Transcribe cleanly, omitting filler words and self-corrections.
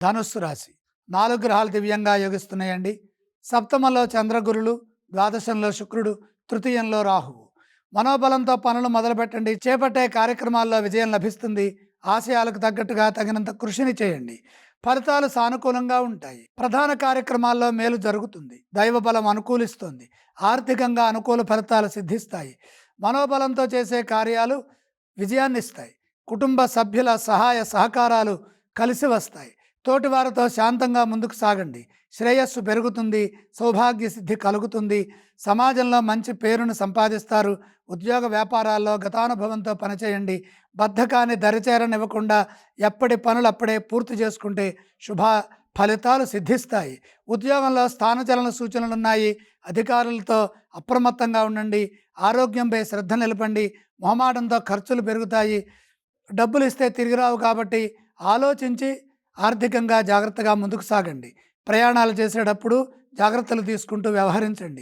ధనుస్సు రాశి 4 గ్రహాలు దివ్యంగా యోగిస్తున్నాయండి. సప్తమంలో చంద్రగురులు, ద్వాదశంలో శుక్రుడు, తృతీయంలో రాహువు. మనోబలంతో పనులు మొదలుపెట్టండి. చేపట్టే కార్యక్రమాల్లో విజయం లభిస్తుంది. ఆశయాలకు తగ్గట్టుగా తగినంత కృషిని చేయండి. ఫలితాలు సానుకూలంగా ఉంటాయి. ప్రధాన కార్యక్రమాల్లో మేలు జరుగుతుంది. దైవబలం అనుకూలిస్తుంది. ఆర్థికంగా అనుకూల ఫలితాలు సిద్ధిస్తాయి. మనోబలంతో చేసే కార్యాలు విజయాన్నిస్తాయి. కుటుంబ సభ్యుల సహాయ సహకారాలు కలిసి వస్తాయి. తోటివారితో శాంతంగా ముందుకు సాగండి. శ్రేయస్సు పెరుగుతుంది. సౌభాగ్య సిద్ధి కలుగుతుంది. సమాజంలో మంచి పేరును సంపాదిస్తారు. ఉద్యోగ వ్యాపారాల్లో గతానుభవంతో పనిచేయండి. బద్ధకాన్ని దరిచేరనివ్వకుండా ఎప్పటి పనులు అప్పుడే పూర్తి చేసుకుంటే శుభ ఫలితాలు సిద్ధిస్తాయి. ఉద్యోగంలో స్థానచలన సూచనలున్నాయి. అధికారులతో అప్రమత్తంగా ఉండండి. ఆరోగ్యంపై శ్రద్ధ నిలపండి. మొహమాటంతో ఖర్చులు పెరుగుతాయి. డబ్బులు ఇస్తే తిరిగి రావు కాబట్టి ఆలోచించి ఆర్థికంగా జాగ్రత్తగా ముందుకు సాగండి. ప్రయాణాలు చేసేటప్పుడు జాగ్రత్తలు తీసుకుంటూ వ్యవహరించండి.